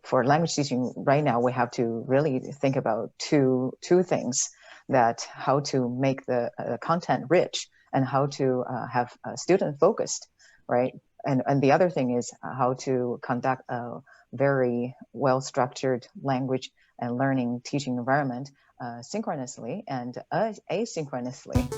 for language teaching right now, we have to really think about two things: that how to make the content rich and how to have student focused, right? And the other thing is how to conduct a very well-structured language and learning teaching environment synchronously and asynchronously.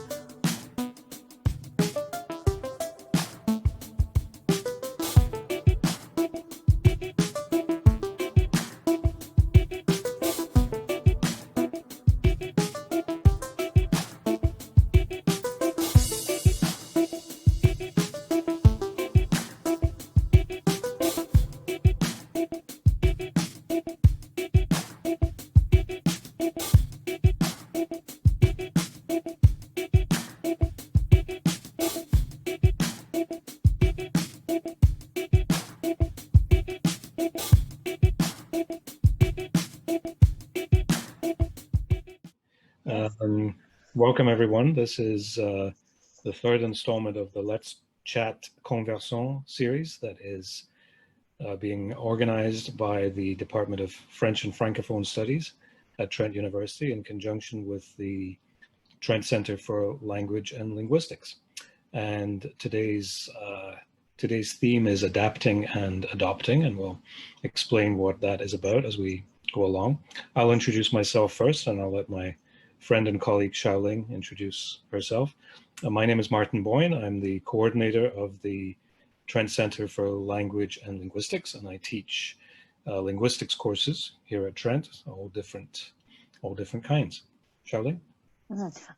Welcome everyone. This is the third installment of the Let's Chat Conversons series that is being organized by the Department of French and Francophone Studies at Trent University in conjunction with the Trent Centre for Language and Linguistics. And today's theme is adapting and adopting, and we'll explain what that is about as we go along. I'll introduce myself first, and I'll let my friend and colleague Shaoling introduce herself. My name is Martin Boyne. I'm the coordinator of the Trent Centre for Language and Linguistics, and I teach linguistics courses here at Trent, all different kinds. Shaoling?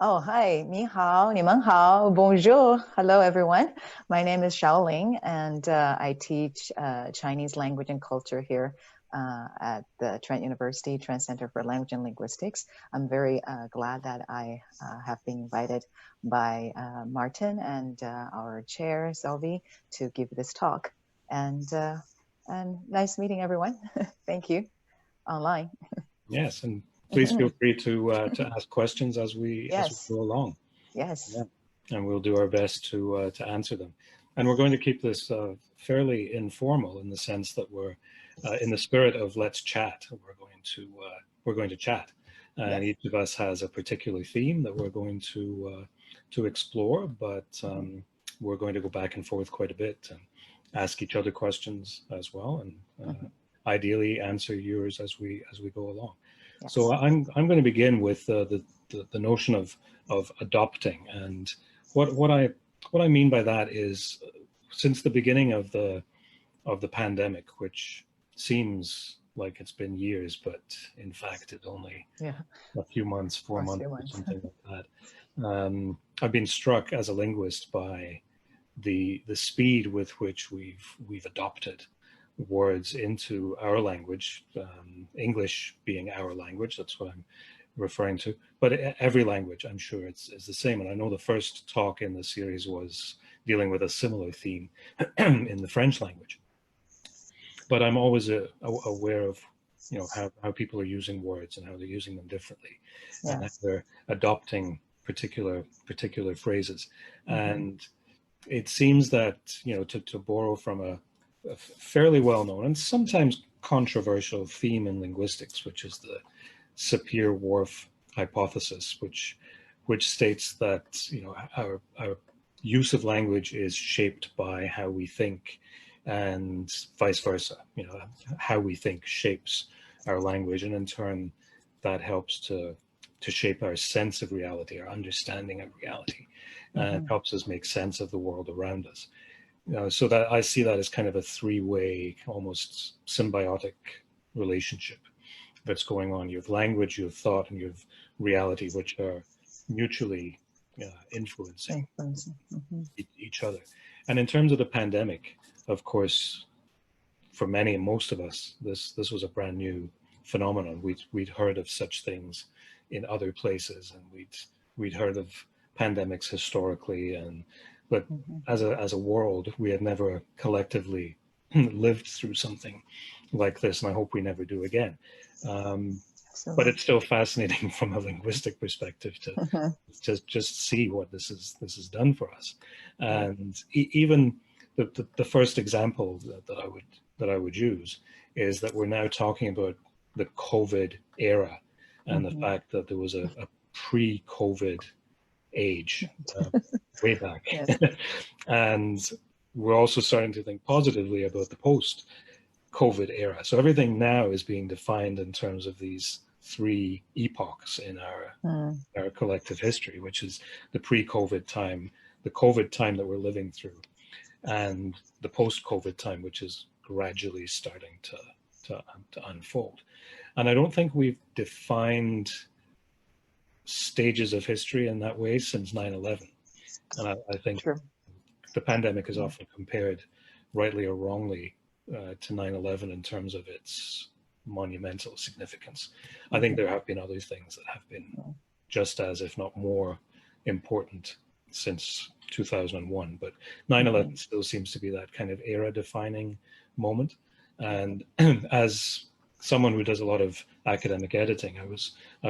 Oh, hi, 你好, 你们好, bonjour, hello everyone. My name is Shaoling, and I teach Chinese language and culture here at the Trent University, Trent Centre for Language and Linguistics. I'm very glad that I have been invited by Martin and our chair, Sylvie, to give this talk. And nice meeting everyone. Thank you. Online. Yes, and please feel free to ask questions as we go along. Yes. Yeah. And we'll do our best to answer them. And we're going to keep this fairly informal in the sense that we're in the spirit of let's chat. We're going to chat, and each of us has a particular theme that we're going to explore. But we're going to go back and forth quite a bit and ask each other questions as well, and ideally answer yours as we go along. Yes. So I'm going to begin with the notion of adopting, and what I mean by that is, since the beginning of the pandemic, which seems like it's been years, but in fact it's only a few months, 4 months or something like that. I've been struck as a linguist by the speed with which we've adopted words into our language, English being our language, that's what I'm referring to, but every language, I'm sure it's the same. And I know the first talk in the series was dealing with a similar theme in the French language. But I'm always aware of how people are using words and how they're using them differently, and how they're adopting particular phrases. And it seems that to borrow from a fairly well-known and sometimes controversial theme in linguistics, which is the Sapir-Whorf hypothesis, which states that our use of language is shaped by how we think, and vice versa. How we think shapes our language, and in turn that helps to shape our sense of reality, our understanding of reality, and helps us make sense of the world around us. So that I see that as kind of a three-way, almost symbiotic relationship that's going on. You have language, you have thought, and you have reality, which are mutually influencing each other. And in terms of the pandemic, of course, for many and most of us, this was a brand new phenomenon. We'd heard of such things in other places, and we'd heard of pandemics historically, but as a world, we had never collectively lived through something like this, and I hope we never do again. But it's still fascinating from a linguistic perspective to just see what this has done for us. And even the first example that I would use is that we're now talking about the COVID era and the fact that there was a pre-COVID age way back. Yes. And we're also starting to think positively about the post-COVID era. So everything now is being defined in terms of these three epochs in our collective history, which is the pre-COVID time, the COVID time that we're living through, and the post-COVID time, which is gradually starting to unfold. And I don't think we've defined stages of history in that way since 9/11. And I think the pandemic is often compared, rightly or wrongly, to 9/11 in terms of its monumental significance. I think there have been other things that have been just as, if not more, important since 2001. But 9/11 still seems to be that kind of era-defining moment. And as someone who does a lot of academic editing, I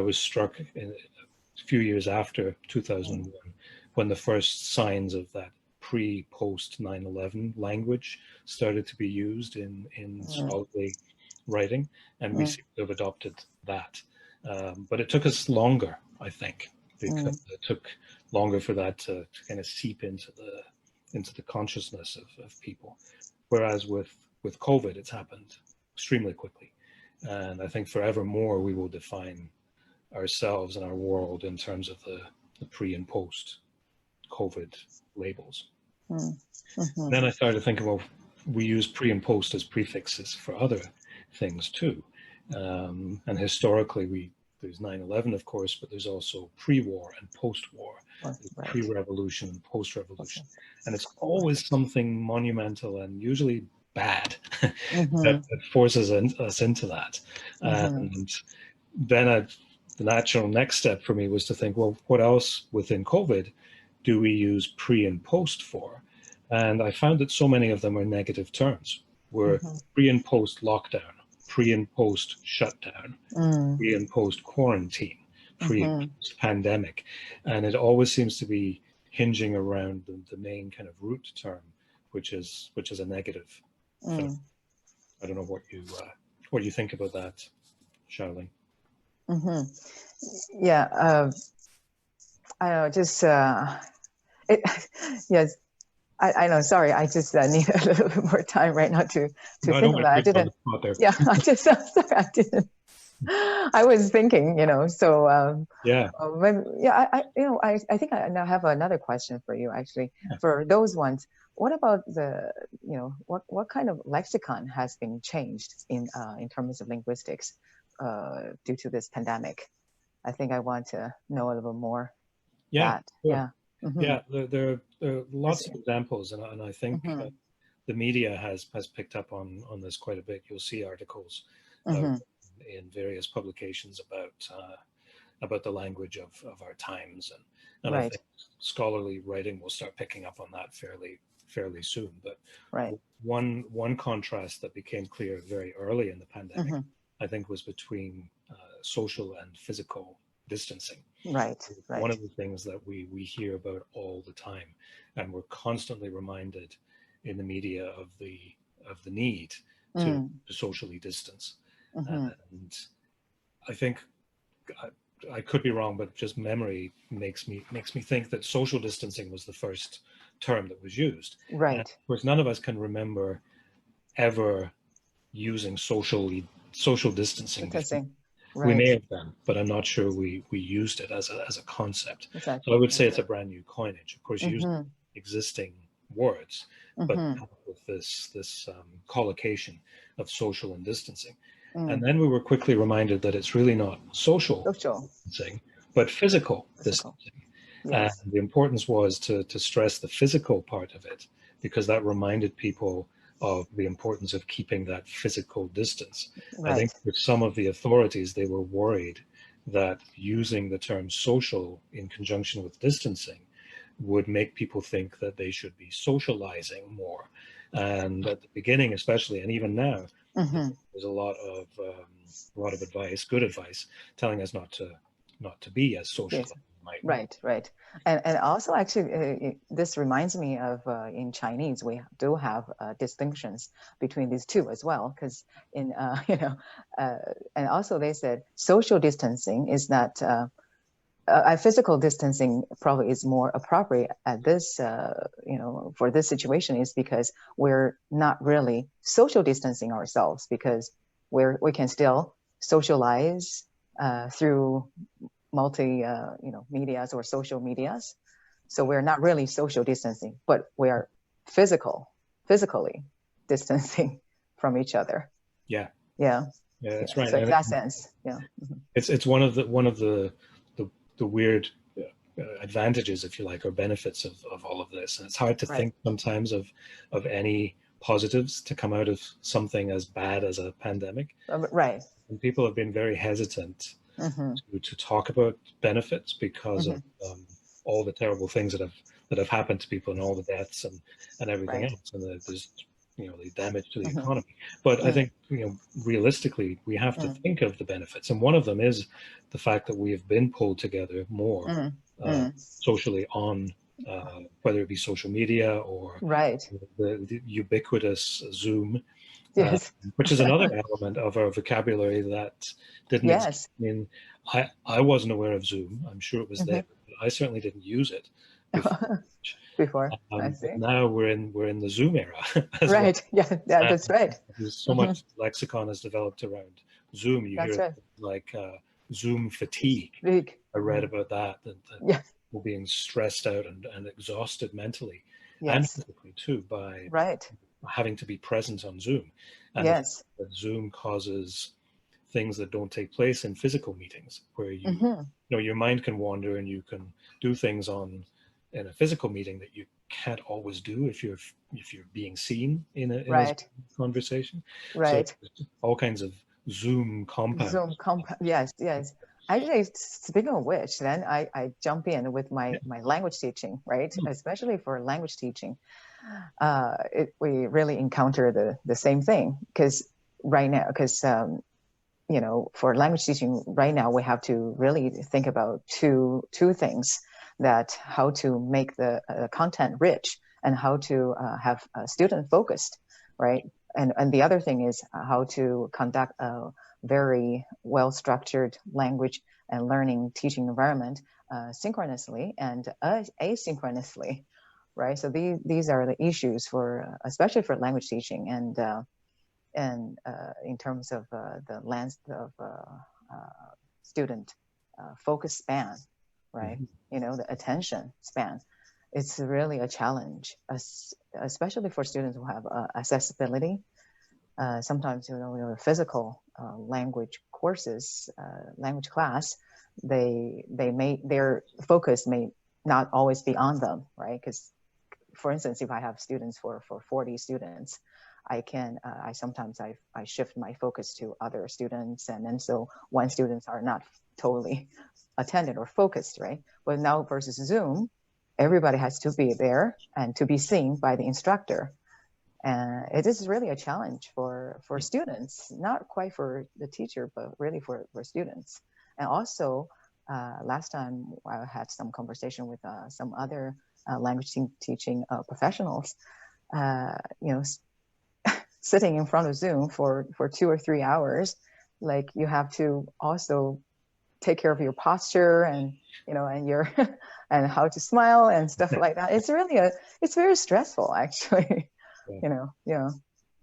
was struck in a few years after 2001 when the first signs of that pre-post 9/11 language started to be used in scholarly writing, and we seem to have adopted that. But it took us longer, I think, because it took longer for that to kind of seep into the consciousness of people. Whereas with COVID, it's happened extremely quickly. And I think forevermore we will define ourselves and our world in terms of the pre and post COVID labels. Then I started thinking, well, we use pre and post as prefixes for other things too. And historically, there's 9/11, of course, but there's also pre-war and post-war, pre-revolution and post-revolution. And it's always something monumental and usually bad that forces us into that. And then the natural next step for me was to think, well, what else within COVID do we use pre and post for? And I found that so many of them are negative terms. We're pre and post lockdown, pre and post shutdown, pre and post quarantine, pre and post pandemic. And it always seems to be hinging around the main kind of root term, which is a negative thing. I don't know what you think about that, Shaoling. Yeah, I know, just yes. I know. Sorry, I just need a little bit more time right now to think of that. I didn't. Yeah, I just sorry, I didn't. I was thinking, So I think I now have another question for you. Actually, for those ones, what about what kind of lexicon has been changed in terms of linguistics due to this pandemic? I think I want to know a little more. Yeah. There are lots of examples, and I think the media has picked up on this quite a bit. You'll see articles in various publications about the language of our times, and I think scholarly writing will start picking up on that fairly soon. But one contrast that became clear very early in the pandemic, I think, was between social and physical distancing. One of the things that we hear about all the time, and we're constantly reminded in the media of the need to socially distance. And I think I could be wrong, but just memory makes me think that social distancing was the first term that was used. And of course, none of us can remember ever using social distancing. We may have done, but I'm not sure we used it as a concept. So I would say it's a brand new coinage. Of course, using existing words, but with this collocation of social and distancing. And then we were quickly reminded that it's really not social distancing, but physical distancing. And the importance was to stress the physical part of it, because that reminded people of the importance of keeping that physical distance. I think with some of the authorities, they were worried that using the term social in conjunction with distancing would make people think that they should be socializing more. And at the beginning, especially, and even now, there's a lot of advice, good advice, telling us not to be as social as we might. Right. And also actually, this reminds me of in Chinese, we do have distinctions between these two as well, because in, and also they said social distancing is not, physical distancing probably is more appropriate at this, for this situation, is because we're not really social distancing ourselves, because we can still socialize through multi, medias or social medias. So we're not really social distancing, but we are physically distancing from each other. Yeah, Yeah. that's right. So in that sense, yeah. It's one of the weird advantages, if you like, or benefits of all of this. And it's hard to think sometimes of any positives to come out of something as bad as a pandemic. Right. And people have been very hesitant to talk about benefits because of all the terrible things that have happened to people, and all the deaths and everything else, and there's the damage to the economy. But I think realistically we have to think of the benefits, and one of them is the fact that we have been pulled together more socially on whether it be social media or the ubiquitous Zoom. Yes. Which is another element of our vocabulary that didn't exist. I mean, I wasn't aware of Zoom. I'm sure it was there, but I certainly didn't use it before. I see. But now we're in the Zoom era. Right. Well. Yeah, that's right. There's so much lexicon has developed around Zoom. You hear like Zoom fatigue. I read about that people being stressed out and exhausted mentally and physically too by having to be present on Zoom. And that Zoom causes things that don't take place in physical meetings, where your mind can wander and you can do things in a physical meeting that you can't always do if you're being seen in a conversation. Right. So all kinds of Zoom compounds. Yes. Actually, speaking of which, then I jump in with my language teaching, right? Especially for language teaching. We really encounter the same thing, because right now, for language teaching right now, we have to really think about two things: that how to make the content rich and how to have student focused, right? And the other thing is how to conduct a very well structured language and learning teaching environment synchronously and asynchronously. Right, so these are the issues for, especially for language teaching, and in terms of the length of student focus span, right? The attention span. It's really a challenge, especially for students who have accessibility. Sometimes, physical language courses, language class, their focus may not always be on them, right? Because, for instance, if I have students for 40 students, I sometimes shift my focus to other students, and then so when students are not totally attended or focused, right? But now versus Zoom, everybody has to be there and to be seen by the instructor. And it is really a challenge for students, not quite for the teacher, but really for students. And also, last time I had some conversation with some other language teaching professionals, sitting in front of Zoom for 2 or 3 hours, like you have to also take care of your posture and your and how to smile and stuff like that. It's really it's very stressful, actually.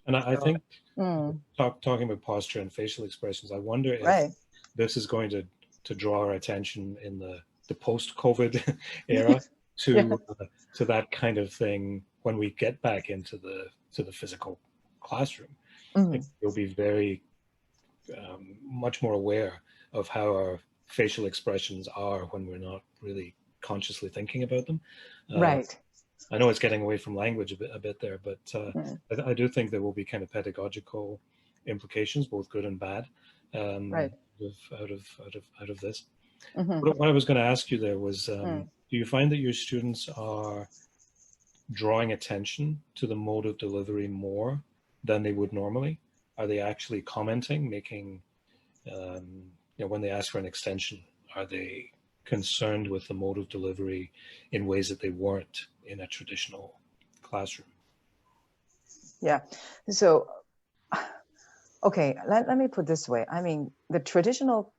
And I think talking about posture and facial expressions, I wonder if this is going to draw our attention in the post-COVID era to that kind of thing when we get back into the physical classroom. You'll be very much more aware of how our facial expressions are when we're not really consciously thinking about them. I know it's getting away from language a bit there, but I do think there will be kind of pedagogical implications, both good and bad, out of this. What I was going to ask you there was, do you find that your students are drawing attention to the mode of delivery more than they would normally? Are they actually commenting, making, when they ask for an extension, are they concerned with the mode of delivery in ways that they weren't in a traditional classroom. Yeah. So, okay, let me put this way. I mean, the traditional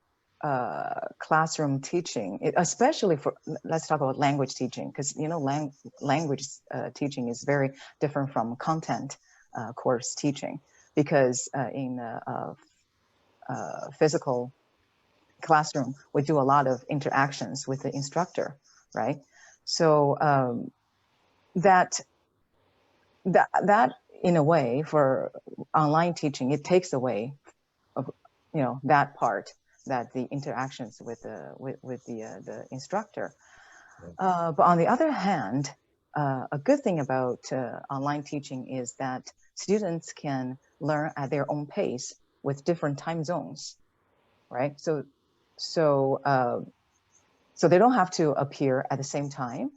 classroom teaching, especially for, let's talk about language teaching, because, you know, language teaching is very different from content course teaching, because in physical classroom, we do a lot of interactions with the instructor, right? So that in a way, for online teaching, it takes away of, you know, that part, that the interactions with the instructor. But on the other hand, a good thing about online teaching is that students can learn at their own pace with different time zones, right? So they don't have to appear at the same time.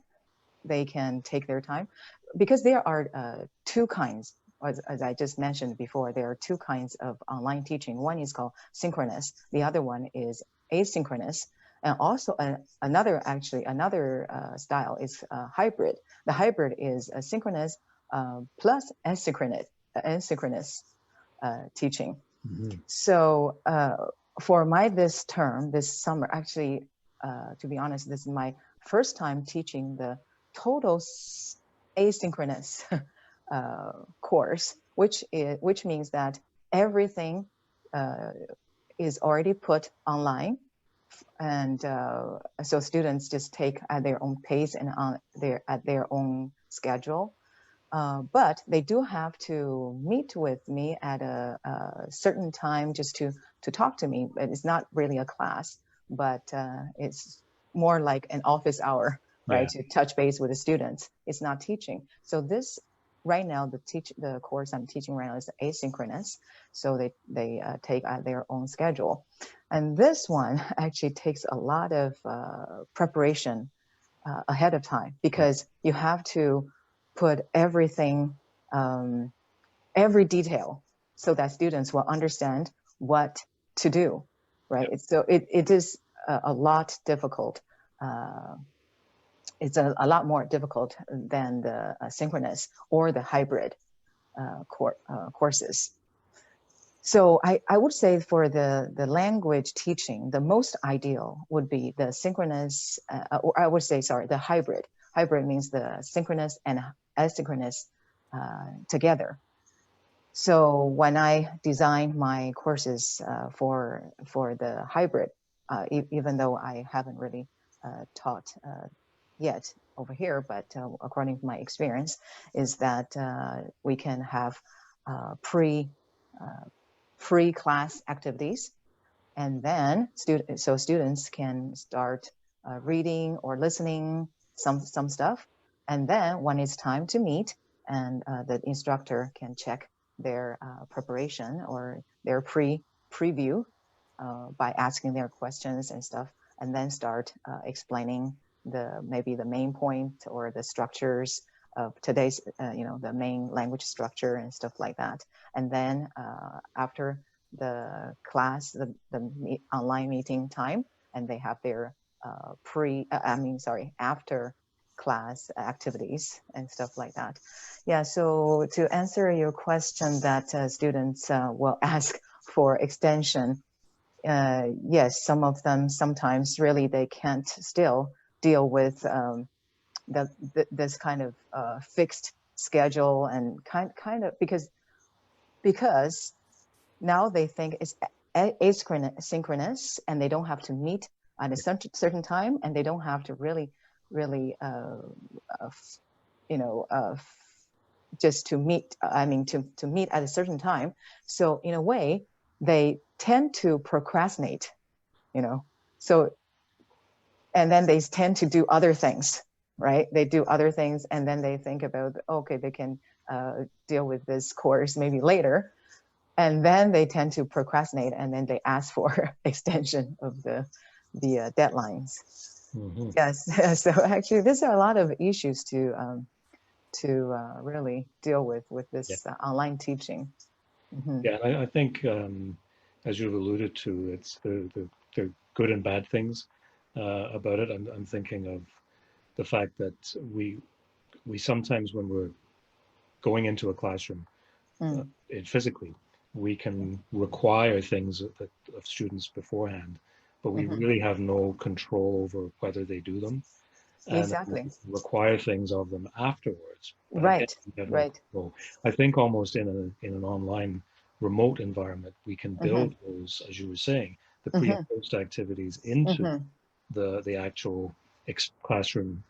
They can take their time, because there are two kinds, as I just mentioned before, there are two kinds of online teaching. One is called synchronous, the other one is asynchronous. And also another style is hybrid. The hybrid is synchronous plus asynchronous teaching. Mm-hmm. So for this summer, actually, to be honest, this is my first time teaching the total asynchronous course, which means that everything is already put online, and so students just take at their own pace and at their own schedule. But they do have to meet with me at a certain time just to talk to me. It's not really a class, but it's more like an office hour, right? Yeah. To touch base with the students. It's not teaching. So this right now, the course I'm teaching right now is asynchronous. So they take at their own schedule. And this one actually takes a lot of preparation ahead of time, because you have to put everything, every detail, so that students will understand what to do, right? Yep. So it is a lot difficult. It's a lot more difficult than the synchronous or the hybrid courses. So I would say for the language teaching, the most ideal would be the synchronous, or I would say, sorry, the hybrid. Hybrid means the synchronous and asynchronous together. So when I design my courses for the hybrid, even though I haven't really taught yet over here, but according to my experience, is that we can have pre-class activities, and then students can start reading or listening some stuff, and then when it's time to meet, and the instructor can check their preparation or their preview by asking their questions and stuff, and then start explaining maybe the main point or the structures of today's, the main language structure and stuff like that. And then after the class, the online meeting time, and they have their after class activities and stuff like that. Yeah, so to answer your question that students will ask for extension, yes, some of them sometimes really they can't still deal with this kind of fixed schedule, and kind of because now they think it's asynchronous, and they don't have to meet at a certain time, and they don't have to really just to meet, to meet at a certain time. So in a way, they tend to procrastinate, so, and then they tend to do other things, right? They do other things, and then they think about, okay, they can deal with this course maybe later, and then they tend to procrastinate, and then they ask for extension of the deadlines. Mm-hmm. Yes, so actually, there's a lot of issues to really deal with this online teaching. Mm-hmm. Yeah, I think as you've alluded to, it's the good and bad things about it. I'm thinking of the fact that we sometimes, when we're going into a classroom, physically, we can require things of students beforehand, but we really have no control over whether they do them, and Exactly. require things of them afterwards. But again, Right. we have no Right. control. I think almost in an online remote environment, we can build those, as you were saying, the pre and post activities into the actual classroom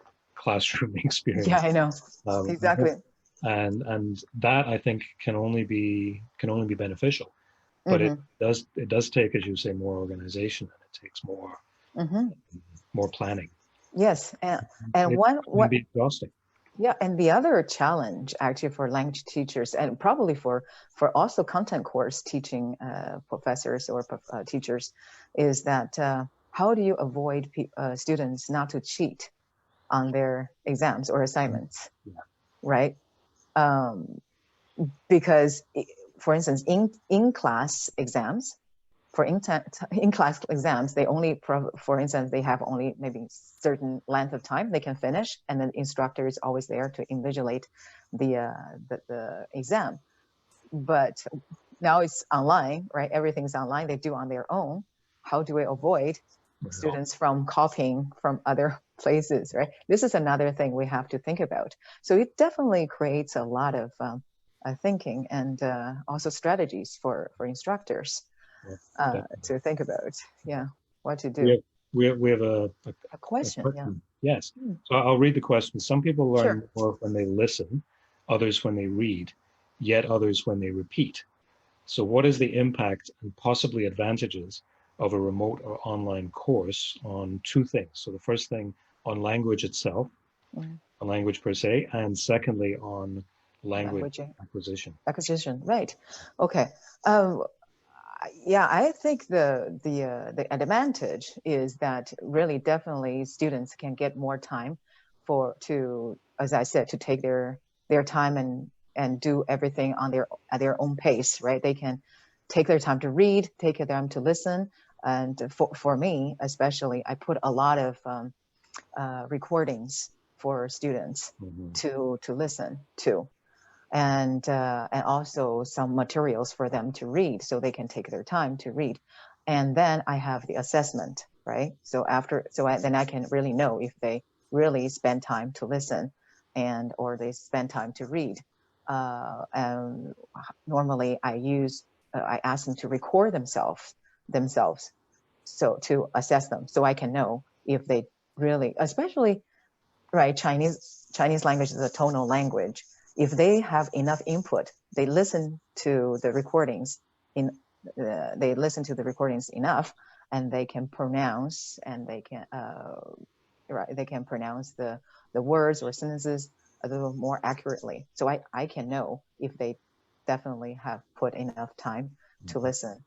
Yeah, experience. I know. Um, Exactly. and that, I think, can only be beneficial, but it does take, as you say, more organization, and it takes more planning. Yes. And It can be exhausting. yeah, and the other challenge actually for language teachers, and probably for also content course teaching professors or teachers, is that how do you avoid students not to cheat on their exams or assignments, Yeah. right? Because, for instance, in class exams, for in class exams, they only, for instance, they have only maybe certain length of time they can finish, and the instructor is always there to invigilate the exam. But now it's online, right? Everything's online. They do on their own. How do we avoid students from copying from other places, right? This is another thing we have to think about. So it definitely creates a lot of thinking and also strategies for instructors to think about. Yeah, what to do. We have a question. Yeah. Yes. So I'll read the question. Some people learn Sure. more when they listen, others when they read, yet others when they repeat. So what is the impact and possibly advantages of a remote or online course on two things? So the first thing, on language itself, on language per se, and secondly, on language acquisition. Acquisition, right. Okay. Yeah, I think the advantage is that really definitely students can get more time to, as I said, to take their time and do everything on at their own pace, right? They can take their time to read, take their time to listen, and for me especially, I put a lot of recordings for students to listen to, and also some materials for them to read so they can take their time to read. And then I have the assessment, right? So then I can really know if they really spend time to listen or they spend time to read. And normally I ask them to record themselves so to assess them, so I can know if they really, especially, right, Chinese language is a tonal language. If they have enough input, they listen to the recordings enough, and they can pronounce, and they can pronounce the words or sentences a little more accurately. So I can know if they definitely have put enough time to listen.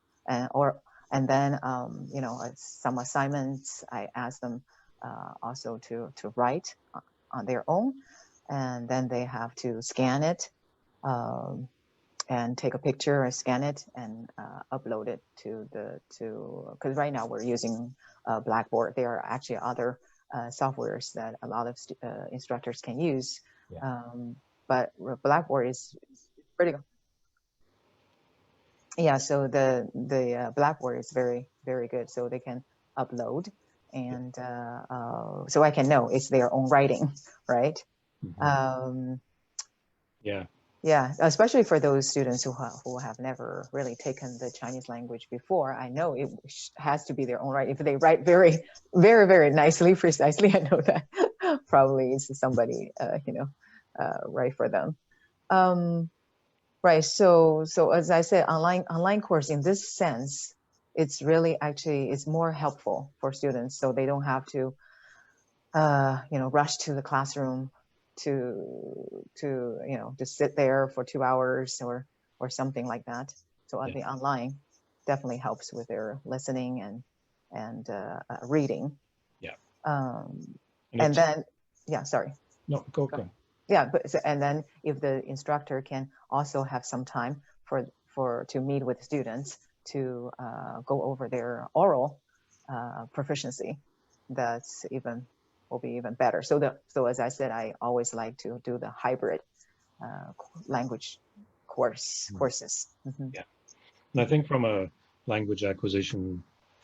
And then some assignments I ask them also to write on their own, and then they have to scan it and take a picture and scan it and upload it because right now we're using Blackboard. There are actually other softwares that a lot of instructors can use, but Blackboard is pretty good. Yeah, so the Blackboard is very, very good, so they can upload, and so I can know it's their own writing, right? Yeah, especially for those students who have never really taken the Chinese language before. I know it has to be their own writing. If they write very, very, very nicely, precisely, I know that probably is somebody write for them. Right. So as I said, online course in this sense, it's really it's more helpful for students, so they don't have to rush to the classroom to sit there for 2 hours or something like that. So the online definitely helps with their listening and reading. Yeah. And then sorry. No, go ahead. Yeah, and then if the instructor can also have some time to meet with students to go over their oral proficiency, that's even will be even better. So as I said, I always like to do the hybrid language courses. Yeah, and I think from a language acquisition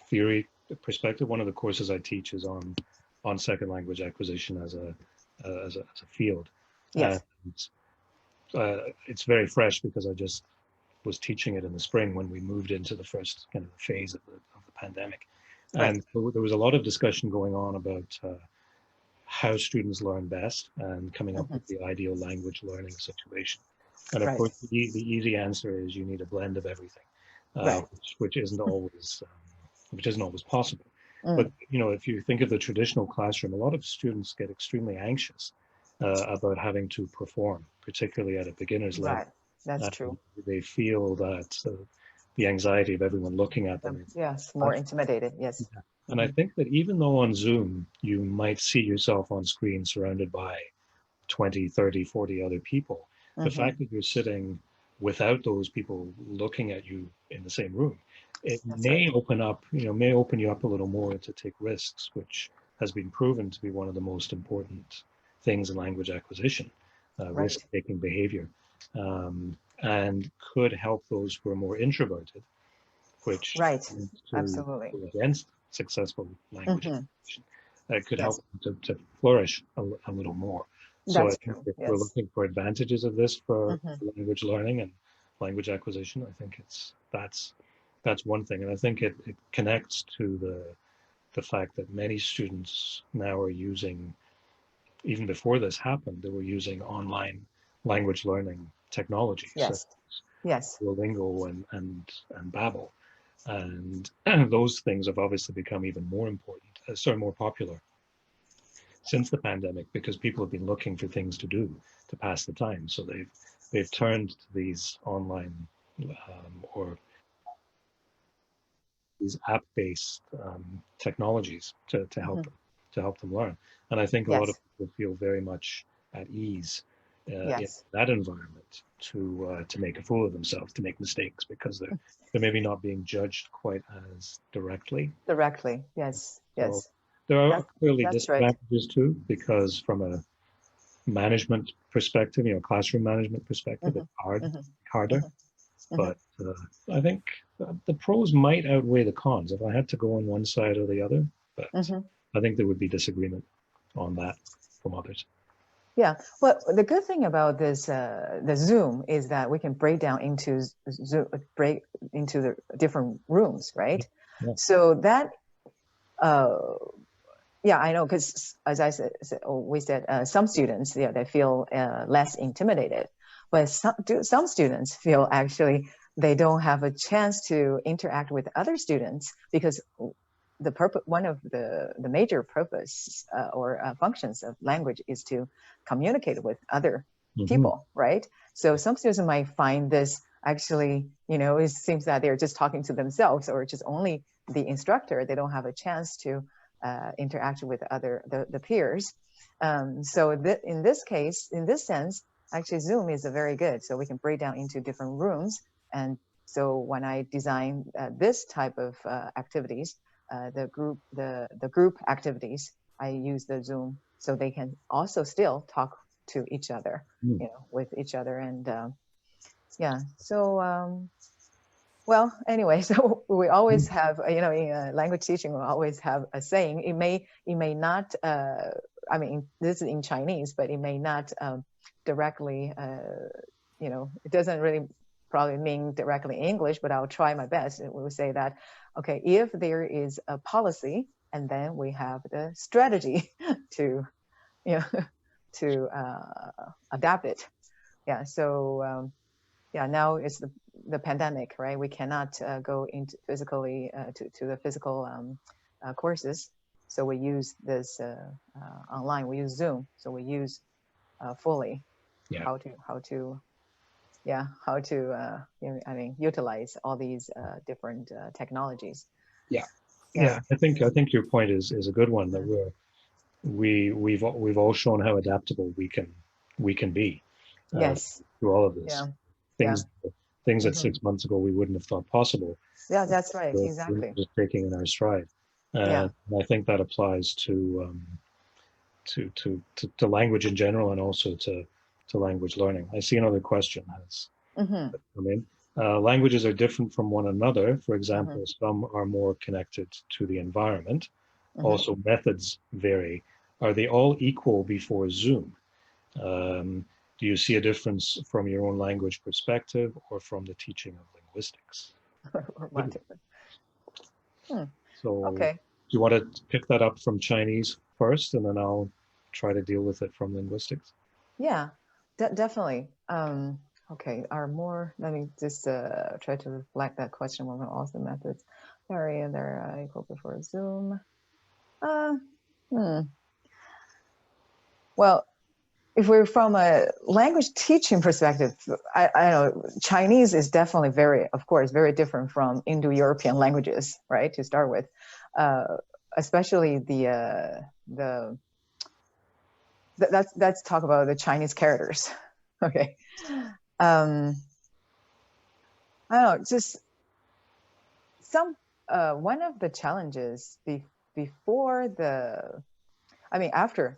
theory perspective, one of the courses I teach is on second language acquisition as a field. Yes. And it's very fresh because I just was teaching it in the spring when we moved into the first kind of phase of the pandemic. And there was a lot of discussion going on about how students learn best and coming up with the ideal language learning situation. And of course, the easy answer is you need a blend of everything, which isn't always possible. But if you think of the traditional classroom, a lot of students get extremely anxious about having to perform, particularly at a beginner's level. That's true. They feel that the anxiety of everyone looking at them. Yes, more intimidated. Yes. Yeah. And I think that even though on Zoom, you might see yourself on screen surrounded by 20, 30, 40 other people, the fact that you're sitting without those people looking at you in the same room, it may open you up a little more to take risks, which has been proven to be one of the most important things in language acquisition, risk-taking behavior, and could help those who are more introverted, which absolutely go against successful language acquisition. It could help them to flourish a little more. So I think if we're looking for advantages of this for language learning and language acquisition, I think that's one thing. And I think it connects to the fact that many students now are using, even before this happened, they were using online language learning technologies. Duolingo and Babbel. And those things have obviously become even more important, more popular since the pandemic, because people have been looking for things to do to pass the time. So they've turned to these online or these app-based technologies to help them learn. And I think a lot of people feel very much at ease in that environment to make a fool of themselves, to make mistakes, because they're maybe not being judged quite as directly. Yes. So there are clearly disadvantages too, because from a management perspective, classroom management perspective, it's harder. But I think the pros might outweigh the cons. If I had to go on one side or the other, but I think there would be disagreement on that from others. Yeah, well, the good thing about this, the Zoom, is that we can break down into the different rooms, right? Yeah. So that, I know, because as I said, we said some students, they feel less intimidated, but some students feel actually they don't have a chance to interact with other students, because one of the major purpose or functions of language is to communicate with other people, right? So some students might find this actually, it seems that they're just talking to themselves, or just only the instructor. They don't have a chance to interact with the peers. So in this case, in this sense, actually Zoom is very good. So we can break down into different rooms. And so when I design this type of activities, the group activities, I use the Zoom, so they can also still talk to each other, with each other. And well, anyway, so we always have, in language teaching, we always have a saying. It may not, I mean, this is in Chinese, but it may not directly, it doesn't really probably mean directly English, but I'll try my best. We will say that, okay, if there is a policy, and then we have the strategy to, to adapt it. Yeah. So now it's the pandemic, right? We cannot go into physically to the physical courses, so we use this online. We use Zoom, so we use fully how to utilize all these different technologies. Yeah. I think your point is a good one, that we've all shown how adaptable we can be through all of this. Things that 6 months ago we wouldn't have thought possible. Yeah, that's right. We're Exactly. just taking in our stride. Yeah. And I think that applies to language in general, and also to language learning. I see another question has Mm-hmm. come in. Languages are different from one another. For Mm-hmm. example, some are more connected to the environment. Mm-hmm. Also, methods vary. Are they all equal before Zoom? Do you see a difference from your own language perspective or from the teaching of linguistics? Good. Hmm. So, Okay. do you want to pick that up from Chinese first, and then I'll try to deal with it from linguistics? Yeah, definitely. Okay, are more, let me just try to reflect that question when we're also methods. Sorry, and they're equal before Zoom. Uh, hmm. Well, if we're from a language teaching perspective, I know Chinese is definitely very, of course, very different from Indo-European languages, right? To start with, uh, especially let's talk about the Chinese characters. Okay. Um, I don't know, just some one of the challenges before the, I mean after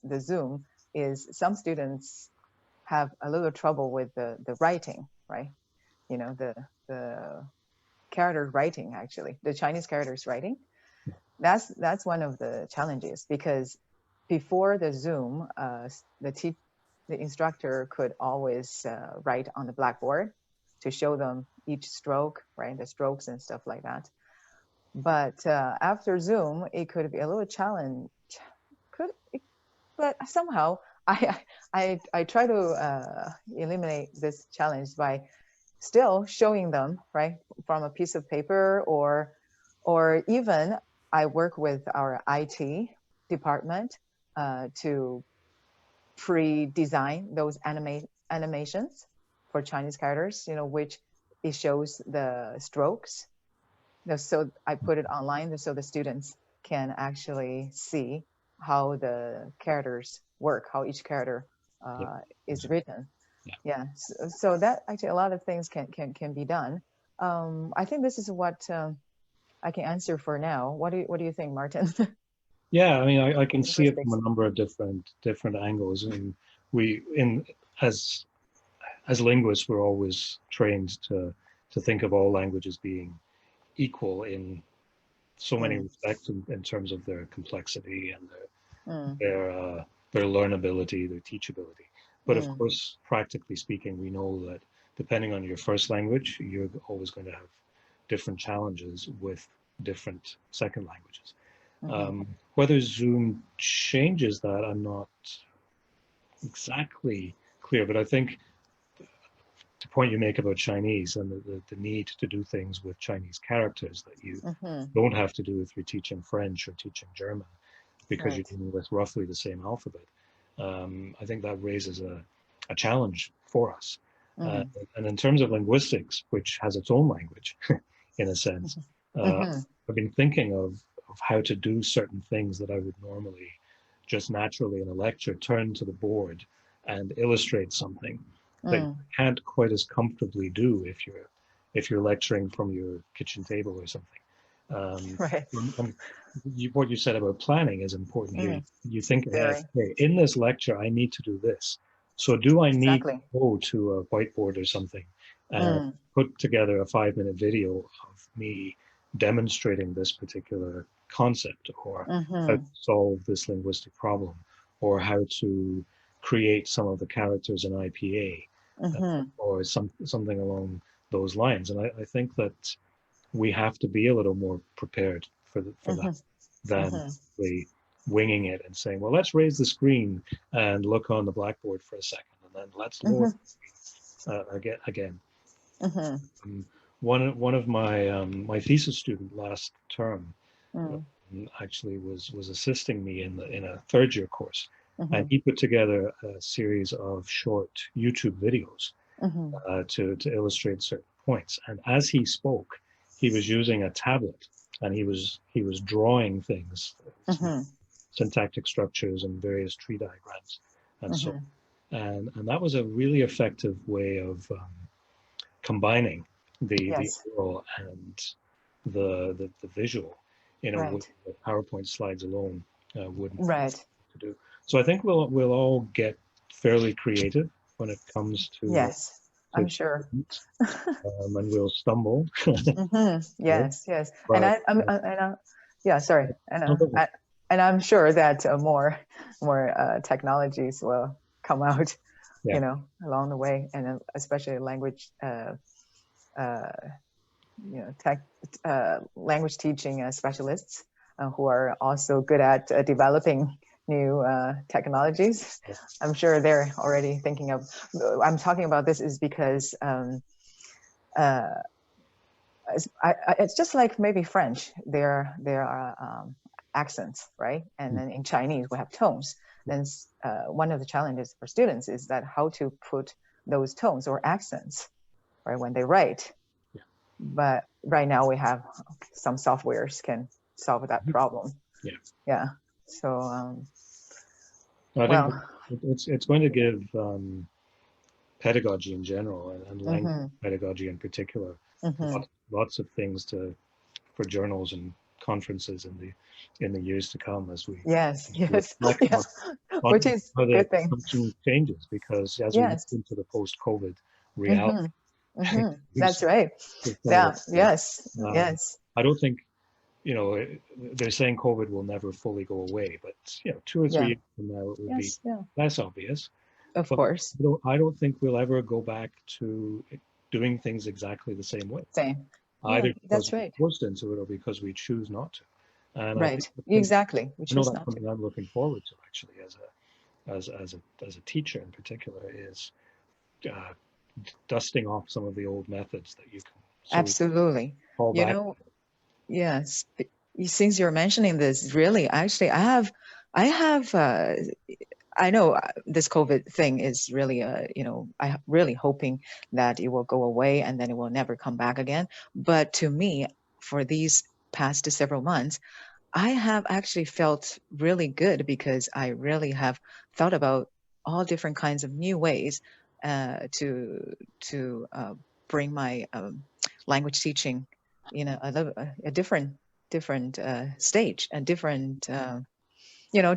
the Zoom is some students have a little trouble with the writing, right? You know, the character writing, actually the Chinese characters writing. That's one of the challenges, because before the Zoom, the instructor could always write on the blackboard to show them each stroke, right? The strokes and stuff like that. But after Zoom, it could be a little challenge. Could, but somehow I try to eliminate this challenge by still showing them, right, from a piece of paper, or even I work with our IT department to pre-design those animations for Chinese characters, you know, which it shows the strokes. You know, so I put it online so the students can actually see how the characters work, how each character Yep. is written. Yeah. Yeah, so that actually a lot of things can be done. I think this is what I can answer for now. What do you think, Martin? Yeah, I mean, I can see it from Linguistics. a number of different angles. And we, in as linguists, we're always trained to think of all languages being equal in so many Mm, respects, in terms of their complexity and mm, their learnability, their teachability. But of mm, course, practically speaking, we know that depending on your first language, you're always going to have different challenges with different second languages. mm-hmm, Whether Zoom changes that, I'm not exactly clear, but I think the point you make about Chinese and the need to do things with Chinese characters that you mm-hmm. don't have to do if you're teaching French or teaching German, because you're Right. dealing with roughly the same alphabet. I think that raises a challenge for us. Uh, Mm, and in terms of linguistics, which has its own language, in a sense, uh, mm-hmm, I've been thinking of how to do certain things that I would normally just naturally in a lecture turn to the board and illustrate something that you mm. can't quite as comfortably do if you're lecturing from your kitchen table or something. Um, Right. what you said about planning is important here. Mm, You think ahead, very. hey, in this lecture, I need to do this. So do I need to Exactly. go to a whiteboard or something and Mm, put together a 5-minute video of me demonstrating this particular concept, or how to mm-hmm, solve this linguistic problem, or how to create some of the characters in IPA, mm-hmm, or something along those lines. And I think that we have to be a little more prepared for that mm-hmm, than mm-hmm, simply winging it and saying, well, let's raise the screen and look on the blackboard for a second, and then let's lower mm-hmm, again. mm-hmm, Um, one of my thesis student last term mm, actually was assisting me in a third year course, and mm-hmm, he put together a series of short YouTube videos mm-hmm. to illustrate certain points. And as he spoke, he was using a tablet, and he was drawing things, Mm-hmm. syntactic structures and various tree diagrams, and so. Mm-hmm. And that was a really effective way of combining the Yes. oral and the visual in a way Right. that PowerPoint slides alone wouldn't Right. to do. So I think we'll all get fairly creative when it comes Yes, to I'm sure. and we'll stumble. Yes, yes. And But yeah, sorry. And I'm sure that more technologies will come out, yeah, along the way, and especially language, language teaching specialists who are also good at developing new technologies. I'm sure they're already thinking of. I'm talking about this is because uh, it's just like maybe French. There are accents, right? And then in Chinese we have tones. Then one of the challenges for students is that how to put those tones or accents, right, when they write. yeah. But right now we have some softwares can solve that problem. Yeah. Yeah. So I think well. it's going to give pedagogy in general and language pedagogy in particular lots of things for journals and conferences in the years to come as we Yes. reflect Yeah. on Which is how a the good thing. consumption changes, because as we move Yes. into the post-COVID reality, That's right. Yeah. Yes. Yes. I don't think, they're saying COVID will never fully go away, but 2 or 3 Yeah. years from now it will be Yes. Yeah. less obvious. Of But course. I don't think we'll ever go back to doing things exactly the same way, Same. Yeah. either because That's we're right. forced into it or because we choose not to. And I think Right. Exactly. We I know choose that's not to. something I'm looking forward to, actually, as a teacher in particular, is uh, dusting off some of the old methods that you can Absolutely. fall You back. know, yes. Since you're mentioning this, really, actually, I have I know this COVID thing is really, I really hoping that it will go away and then it will never come back again. But to me, for these past several months, I have actually felt really good because I really have thought about all different kinds of new ways to bring my language teaching in a different stage, a different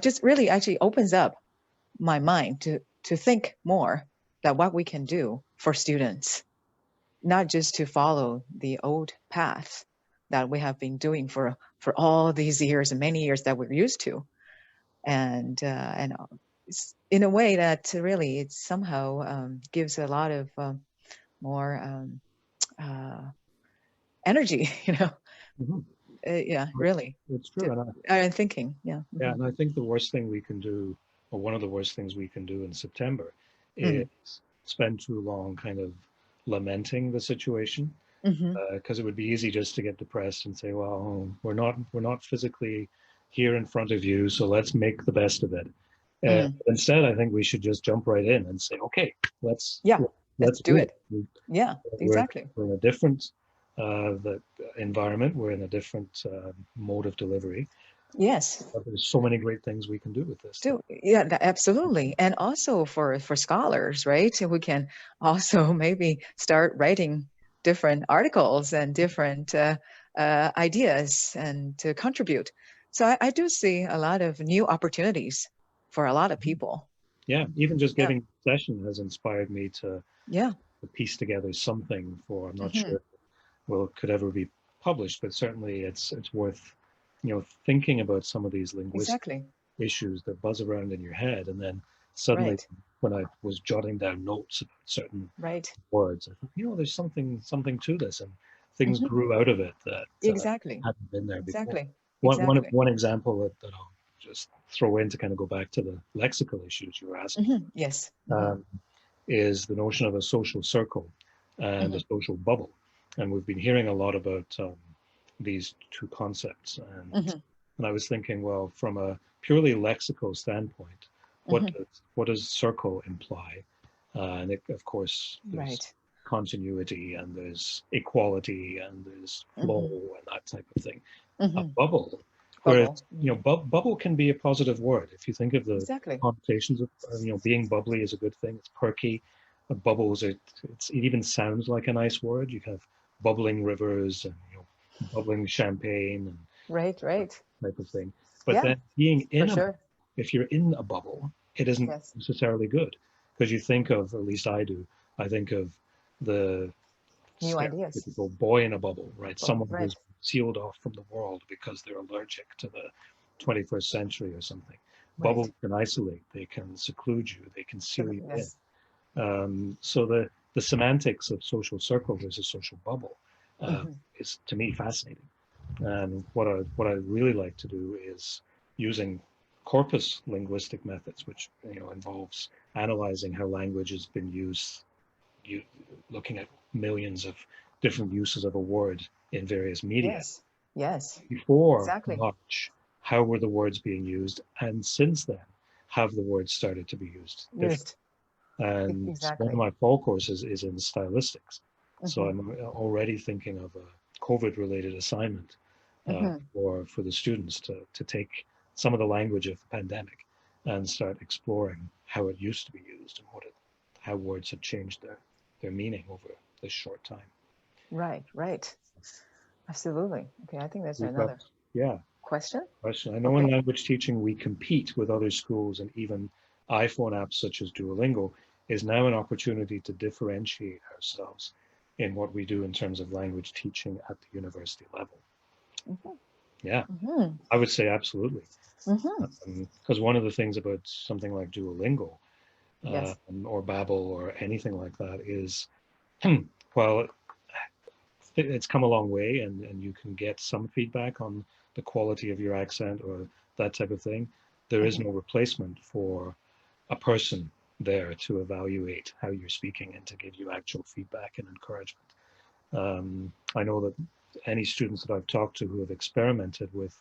just really actually opens up my mind to think more that what we can do for students, not just to follow the old path that we have been doing for all these years and many years that we're used to, and in a way that really it somehow gives a lot of more uh, energy, Mhm. yeah, really. It's true, I'm thinking, yeah. yeah, and I think the worst thing we can do, or one of the worst things we can do in September, is Mm. spend too long kind of lamenting the situation, Mm-hmm. because it would be easy just to get depressed and say, well, we're not physically here in front of you, so let's make the best of it. Mm. Instead, I think we should just jump right in and say, okay, let's Yeah, let's let's do do it. it. Yeah, We're, exactly. we're in a different the environment. We're in a different mode of delivery. Yes. But there's so many great things we can do with this. Do yeah, absolutely. And also for scholars, right? We can also maybe start writing different articles and different ideas and to contribute. So I do see a lot of new opportunities for a lot of people. Yeah, even just Yeah. getting the session has inspired me Yeah. to piece together something for. I'm not Hmm. sure will could ever be published, but certainly it's worth thinking about some of these linguistic Exactly. issues that buzz around in your head, and then suddenly Right. when I was jotting down notes about certain Right. words, I thought, there's something to this, and things Hmm. grew out of it that Exactly. hadn't been there before. Exactly. One Exactly. one example that I'll just throw in to kind of go back to the lexical issues you were asking, Yes. um, is the notion of a social circle and a Hmm. social bubble. And we've been hearing a lot about these two concepts. Hmm. And I was thinking, well, from a purely lexical standpoint, what Hmm. does what does circle imply? And of course, there's Right. continuity and there's equality and there's flow Hmm. and that type of thing. A Hmm. bubble, whereas Bubble. bubble can be a positive word if you think of the Exactly. connotations of being bubbly is a good thing. It's perky. Bubbles, it even sounds like a nice word. You have bubbling rivers and bubbling champagne and Right, right. type of thing. But Yeah, then being for in a, sure. if you're in a bubble, it isn't Yes. necessarily good because you think of, at least I do, I think of the New ideas. stereotypical boy in a bubble, right? Oh, Someone right. who's sealed off from the world because they're allergic to the 21st century or something. Right. Bubbles can isolate, they can seclude you, they can seal you in. Yes. So the semantics of social circle versus social bubble Hmm. is to me fascinating. And what I really like to do is using corpus linguistic methods, which involves analyzing how language has been used, you, looking at millions of different uses of a word in various media. Yes. Yes. Before Exactly. March, how were the words being used? And since then, have the words started to be used differently? Used. And one of Exactly. my fall courses is in stylistics. So Hmm. I'm already thinking of a COVID related assignment Hmm. for the students to take some of the language of the pandemic and start exploring how it used to be used and how words have changed their meaning over this short time. Right, right. Absolutely. Okay, I think there's We've got, another yeah, question. question. I know in Okay. language teaching we compete with other schools, and even iPhone apps such as Duolingo is now an opportunity to differentiate ourselves in what we do in terms of language teaching at the university level. Hmm. Yeah, Hmm. I would say absolutely. Hmm. Because one of the things about something like Duolingo Yes. or Babbel or anything like that is, well, it's come a long way, and you can get some feedback on the quality of your accent or that type of thing. There is Hmm. no replacement for a person there to evaluate how you're speaking and to give you actual feedback and encouragement. I know that any students that I've talked to who have experimented with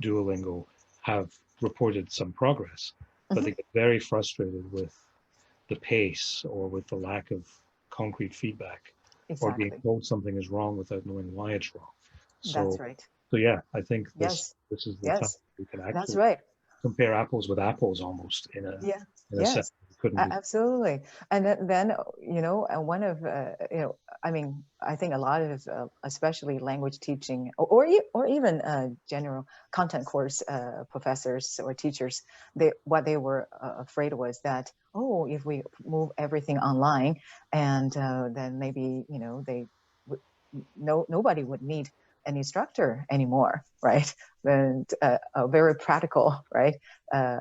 Duolingo have reported some progress, but Hmm. they get very frustrated with the pace or with the lack of concrete feedback or being Exactly. told something is wrong without knowing why it's wrong. That's So, right. so yeah, I think this Yes. this is the time Yes. we can That's actually right. compare apples with apples almost Yeah. in a sense Yes. we couldn't before. Absolutely. And then one of I mean, I think a lot of especially language teaching or even general content course professors or teachers, what they were afraid was that, oh, if we move everything online, and then maybe they nobody would need an instructor anymore, right? And a very practical, right? Uh,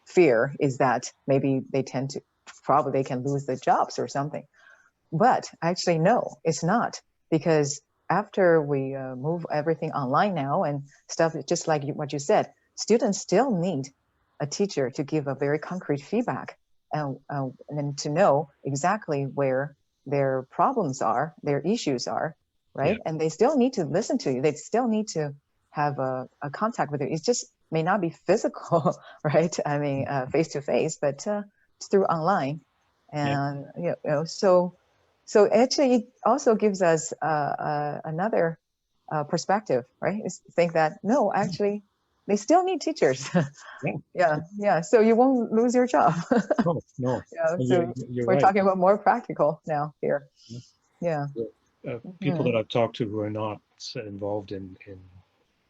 Fear is that maybe they tend to probably they can lose their jobs or something. But actually, no, it's not, because after we move everything online now and stuff, just like what you said, students still need a teacher to give a very concrete feedback, and to know exactly where their problems are, their issues are, Yeah, right? And they still need to listen to you. They still need to have a contact with you. It just may not be physical, right? I mean, face to face, but it's through online. yeah, And so actually, it also gives us another perspective, right? Is think that no, actually, they still need teachers. yeah. Yeah, yeah. So you won't lose your job. No, no, Yeah. you're So you're we're right. talking about more practical now here. Yeah. People Hmm. that I've talked to who are not involved in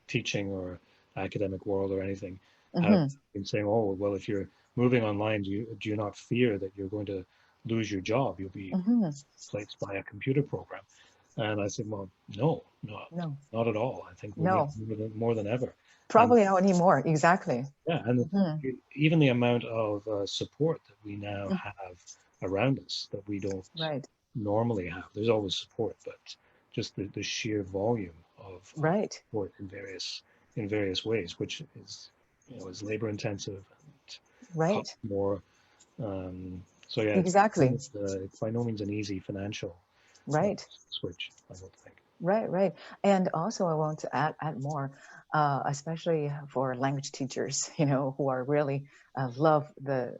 teaching or academic world or anything have Hmm. been saying, "Oh, well, if you're moving online, do you not fear that you're going to lose your job? You'll be Hmm. replaced by a computer program?" And I said, "Well, no, no, No, not at all. I think we need no, more than ever." And probably not anymore. Exactly. yeah, and Hmm. even the amount of support that we now Hmm. have around us that we don't Right. normally have. There's always support, but just the sheer volume of Right. support in various ways, which is is labor intensive and Right. costs more. So yeah, Exactly. it's by no means an easy financial uh, Right. switch, I don't think. Right, right. And also I want to add more, especially for language teachers, who are really love the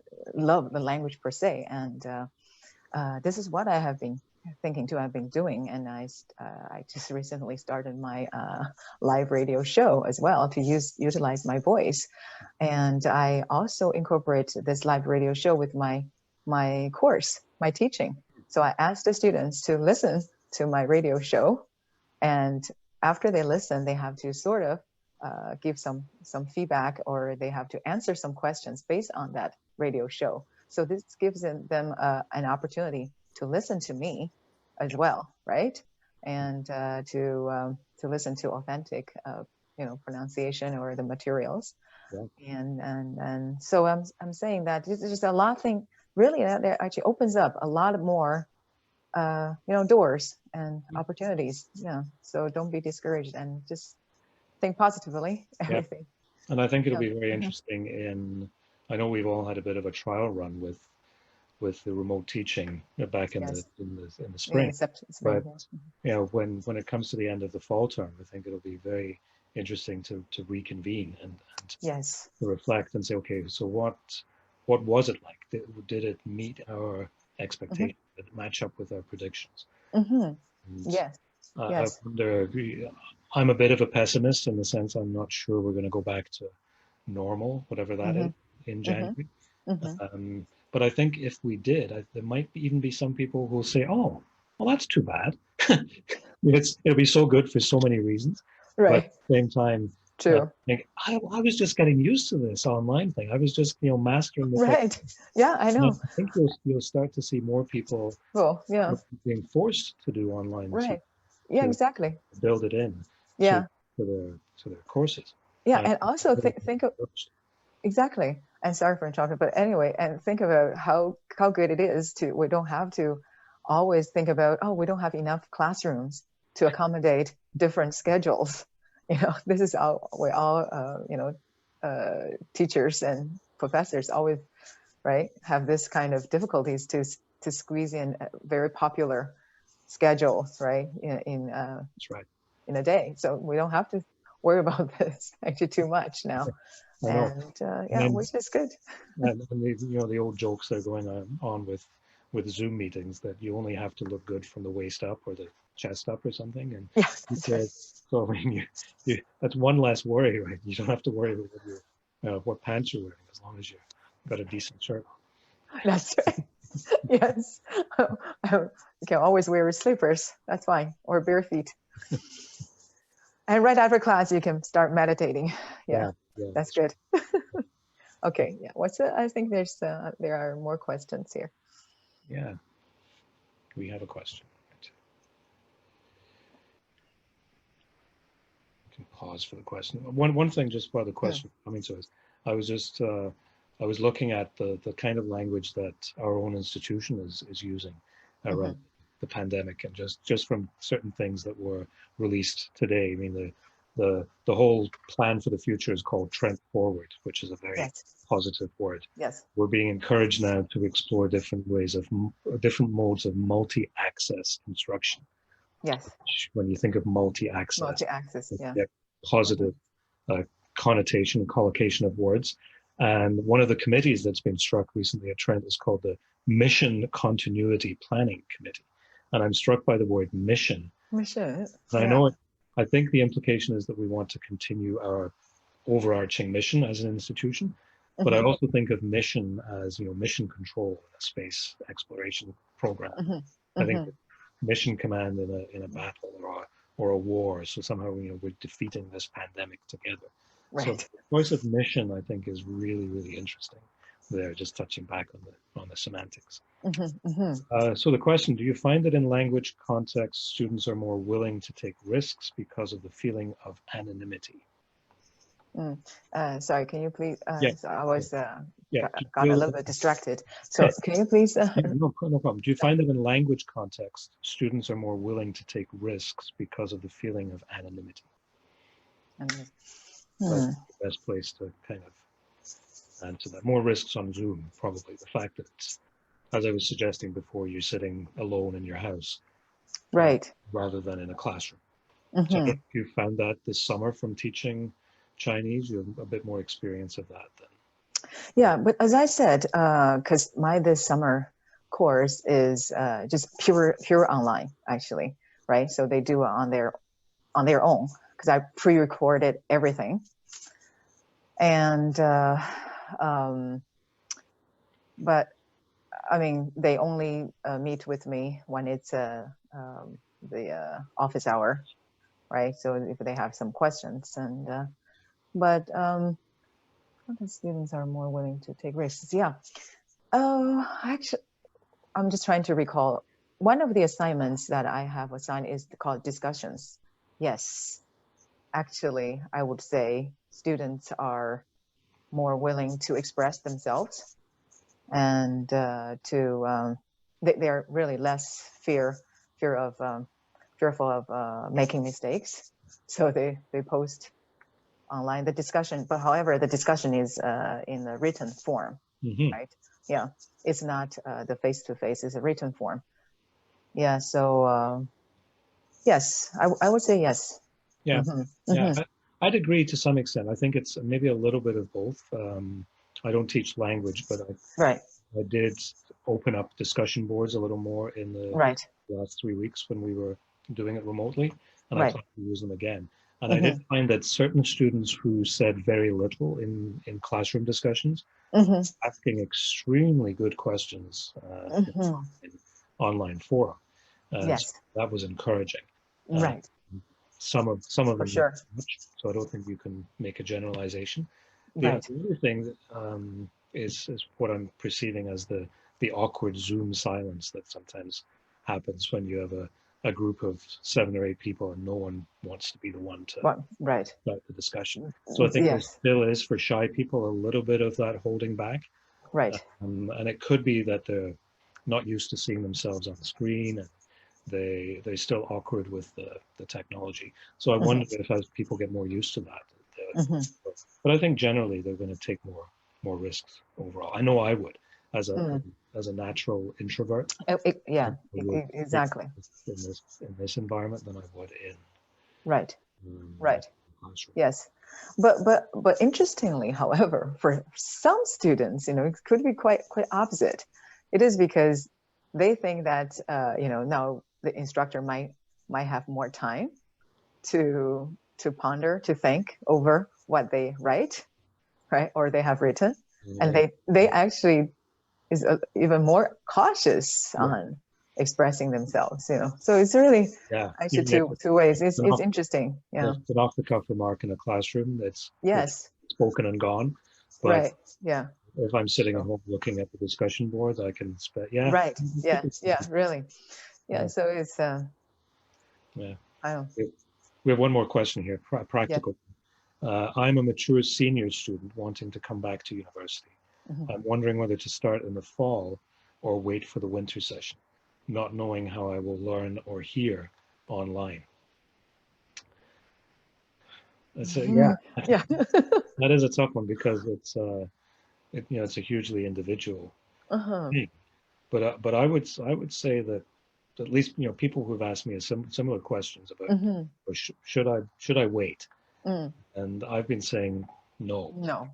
language per se. And this is what I have been thinking too. I've been doing, and I just recently started my live radio show as well to utilize my voice. And I also incorporate this live radio show with my course, my teaching. So I asked the students to listen to my radio show and after they listen, they have to sort of give some feedback, or they have to answer some questions based on that radio show. So this gives them an opportunity to listen to me as well, right? And to listen to authentic, pronunciation or the materials. Yeah. And so I'm saying that there's just a lot of things really that actually opens up a lot more doors and opportunities. Yeah. So don't be discouraged and just think positively. Everything. Yeah. And I think it'll be very interesting I know we've all had a bit of a trial run with the remote teaching back in Yes. the spring. Spring, but when it comes to the end of the fall term, I think it'll be very interesting to reconvene and yes, to reflect and say, okay, so what was it like? Did it meet our expectations? Did it match up with our predictions? Yes. I wonder, I'm a bit of a pessimist in the sense I'm not sure we're going to go back to normal, whatever that is, in January. But I think if we did, there might even be some people who will say, oh, well, that's too bad. It'll be so good for so many reasons. Right. But at the same time, true. I was just getting used to this online thing. I was just, mastering the right. Yeah, I know. I think you'll start to see more people being forced to do online. Right. Yeah, exactly. Build it in. Yeah. To their courses. Yeah, and also think of exactly. And sorry for interrupting, but anyway, and think about how good it is we don't have to always think about, oh, we don't have enough classrooms to accommodate different schedules. This is we all teachers and professors always have this kind of difficulties to squeeze in very popular schedules in That's right. in a day. So we don't have to worry about this actually too much now. And which is good. And the old jokes that are going on with Zoom meetings, that you only have to look good from the waist up or the chest up or something. And yes, that's right. So I mean, that's one less worry, right? You don't have to worry about what pants you're wearing, as long as you've got a decent shirt on. That's right. Yes. You can always wear slippers. That's fine. Or bare feet. And right after class, you can start meditating. Yeah, that's good. Okay. Yeah. I think there are more questions here. Yeah. We have a question. You can pause for the question. One thing just for the question coming to us, I was looking at the kind of language that our own institution is using around the pandemic, and just from certain things that were released today. I mean, the whole plan for the future is called Trent Forward, which is a very positive word. Yes. We're being encouraged now to explore different modes of multi-access instruction. Yes. When you think of multi-access, positive connotation and collocation of words. And one of the committees that's been struck recently at Trent is called the Mission Continuity Planning Committee. And I'm struck by the word mission. Mission. And I think the implication is that we want to continue our overarching mission as an institution. But I also think of mission as, mission control in a space exploration program. I think mission command in a battle or a war. So somehow, we're defeating this pandemic together. Right. So the choice of mission, I think, is really, really interesting. There, just touching back on the semantics. So the question: do you find that in language context, students are more willing to take risks because of the feeling of anonymity? Sorry, can you please? So I was got a little bit distracted. So can you please? No problem. Do you find that in language context, students are more willing to take risks because of the feeling of anonymity? That's the best place to kind of answer that. More risks on Zoom, probably. The fact that, as I was suggesting before, you're sitting alone in your house, right, rather than in a classroom. So if you found that this summer from teaching Chinese, you have a bit more experience of that then. Yeah, but as I said, because my this summer course is just pure online, actually, right? So they do it on their own, because I pre-recorded everything, and but I mean, they only meet with me when it's the office hour, right? So if they have some questions, and but the students are more willing to take risks. Yeah. Oh, actually, I'm just trying to recall. One of the assignments that I have assigned is called discussions. Yes, actually, I would say students are more willing to express themselves, and they're really less fearful of making mistakes. So they post online the discussion, but however, the discussion is in a written form, right? Yeah, it's not the face-to-face, it's a written form. Yeah, so yes, I would say yes. Yeah, yeah, I'd agree to some extent. I think it's maybe a little bit of both. I don't teach language, but Right, I did open up discussion boards a little more in the right, last 3 weeks when we were doing it remotely, and I right. plan to use them again. And I did find that certain students who said very little in classroom discussions, asking extremely good questions in online forum. So Yes, that was encouraging. Uh, right, some of for them not sure. so much, so I don't think you can make a generalization. The Right. other thing is what I'm perceiving as the awkward Zoom silence that sometimes happens when you have a group of 7 or 8 people and no one wants to be the one to Well, right. start the discussion. So I think there Yes, still is for shy people a little bit of that holding back, right. and it could be that they're not used to seeing themselves on the screen, and they're still awkward with the technology. So I wonder if as people get more used to that, but I think generally they're going to take more risks overall. I know I would as a natural introvert. I Yeah, would take exactly. in this environment than I would Right, in right. classroom. Yes, but interestingly, however, for some students, it could be quite opposite. It is because they think that now the instructor might have more time to ponder, to think over what they write, right, or they have written, and Yeah, they actually is even more cautious yeah, on expressing themselves. So it's really yeah. actually Even if two ways. it's It's interesting. Yeah. if it's an off the cuff remark in a classroom, it's Yes. spoken and gone. But Right. Yeah. if I'm sitting at So, home looking at the discussion boards, I can yeah. right. Yeah. Yeah. Really. Yeah. Yeah, So it's yeah. I don't. We have one more question here, Yeah. practical. I'm a mature senior student wanting to come back to university. I'm wondering whether to start in the fall or wait for the winter session, not knowing how I will learn or hear online. Yeah, Yeah. that is a tough one because it's a hugely individual Uh-huh. thing. But I would say that at least people who've asked me similar questions about should I wait, Mm. and I've been saying no. No.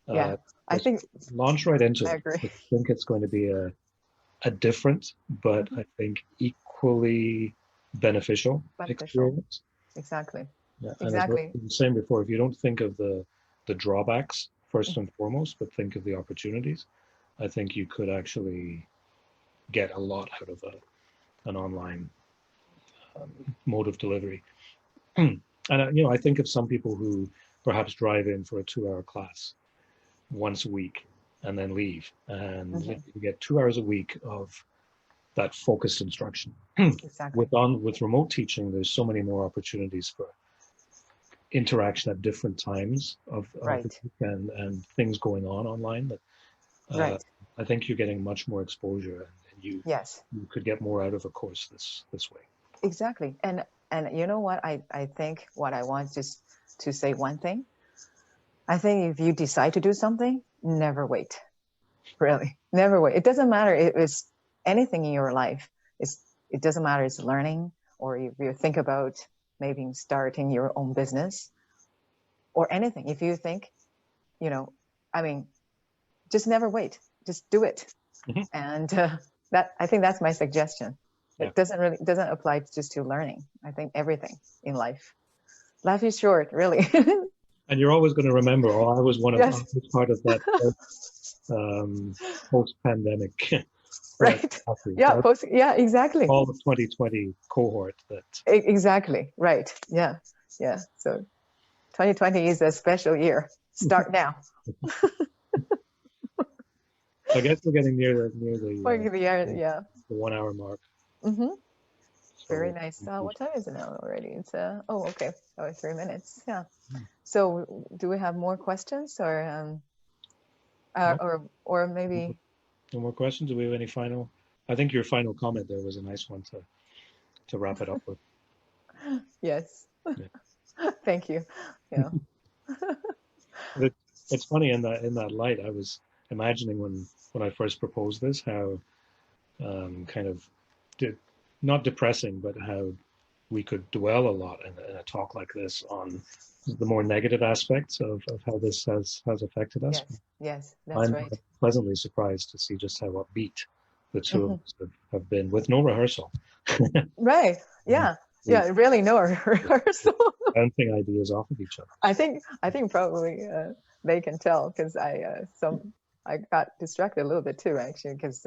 Yeah. Uh, I just think launch right into I it. agree. I think it's going to be a different, but I think equally beneficial Beneficial. experience. Exactly. Yeah, and as we Exactly. were saying before, if you don't think of the drawbacks first and foremost, but think of the opportunities, I think you could actually get a lot out of an online mode of delivery. And I think of some people who perhaps drive in for a 2-hour class once a week and then leave, and you get 2 hours a week of that focused instruction. Exactly. With remote teaching, there's so many more opportunities for interaction at different times of the Right. week, and things going on online that Right. I think you're getting much more exposure, and Yes. you could get more out of a course this way. Exactly. And you know what? I think what I want just to say one thing. I think if you decide to do something, never wait. Really. Never wait. It doesn't matter if it's anything in your life. It doesn't matter it's learning, or if you think about maybe starting your own business or anything. If you think, I mean, just never wait. Just do it. And that I think that's my suggestion. Yeah. It doesn't apply just to learning. I think everything in life. Life is short, really. And you're always going to remember, oh, I was Yes. part of that post-pandemic right? Exactly. Yeah, yeah, exactly. All the 2020 cohort that. Exactly, right. Yeah, yeah. So 2020 is a special year. Start now. I guess we're getting near Yeah. the 1 hour mark. Mm-hmm. So, Very nice. What time is it now already? It's oh, okay. Oh, 3 minutes. Yeah. So do we have more questions or maybe? No more questions? Do we have any final? I think your final comment there was a nice one to wrap it up with. Yes. Yeah. Thank you. Yeah. It's funny in that light. I was imagining when I first proposed this, how kind of not depressing, but how we could dwell a lot in a talk like this on the more negative aspects of how this has affected us. Yes, that's right. I'm pleasantly surprised to see just how upbeat the two of us have been with no rehearsal. Right. Yeah. Yeah. Really no rehearsal. Bouncing ideas off of each other. I think probably they can tell because I got distracted a little bit too, actually, because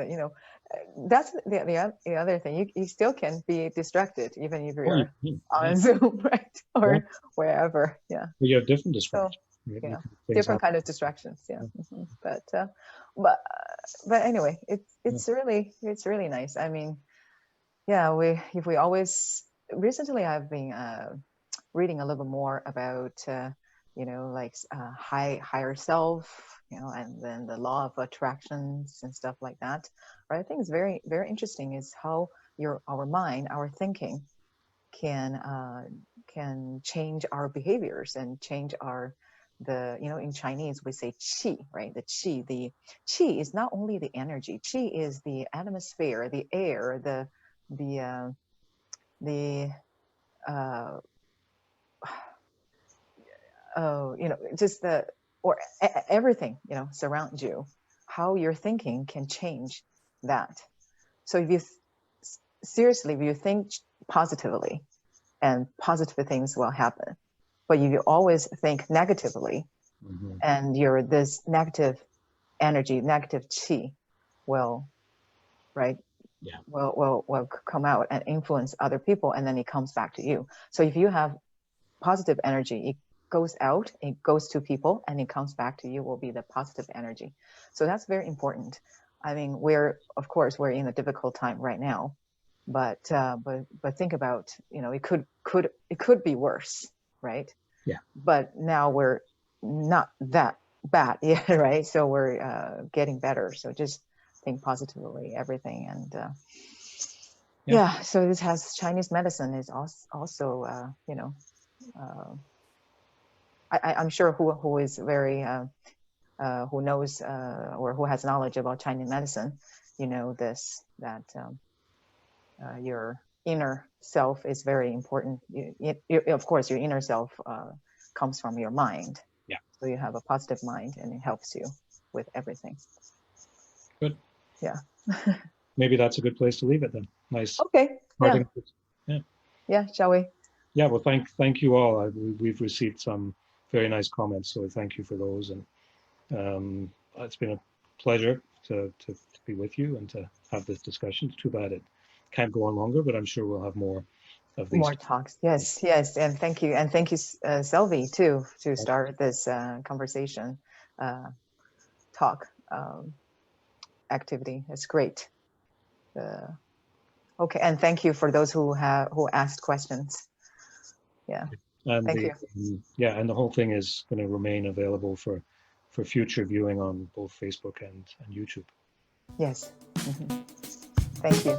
that's the other thing. You still can be distracted even if you're on Zoom, right, or wherever. Yeah. You have different distractions. So, yeah, different kind of distractions. Yeah. But anyway, it's really nice. I mean, yeah, we always recently I've been reading a little bit more about like higher self, and then the law of attractions and stuff like that. But I think it's very, very interesting is how our mind, our thinking can change our behaviors and change in Chinese we say qi, right? The qi is not only the energy. Qi is the atmosphere, the air, just everything surrounds you. How you're thinking can change that. So if you think positively, and positive things will happen. But if you always think negatively, and this negative energy, negative qi will come out and influence other people, and then it comes back to you. So if you have positive energy, it goes out, it goes to people, and it comes back to you, will be the positive energy. So that's very important. I mean, we're in a difficult time right now, but think about, it could be worse, right? Yeah. But now we're not that bad yet, right? So we're getting better. So just think positively, everything, and so this has Chinese medicine is also I'm sure who is very who knows or who has knowledge about Chinese medicine, that your inner self is very important. Of course, your inner self comes from your mind. Yeah. So you have a positive mind, and it helps you with everything. Good. Yeah. Maybe that's a good place to leave it then. Nice. Okay. Yeah. Yeah. Shall we? Yeah. Well, thank you all. We've received some very nice comments, so thank you for those. And it's been a pleasure to be with you and to have this discussion. It's too bad it can't go on longer, but I'm sure we'll have more of these. More talks. Yes. And thank you. And thank you, Selvi, too, to start this conversation talk activity. It's great. Okay. And thank you for those who asked questions. Yeah. And thank you. And the whole thing is going to remain available for future viewing on both Facebook and YouTube. Yes. Thank you.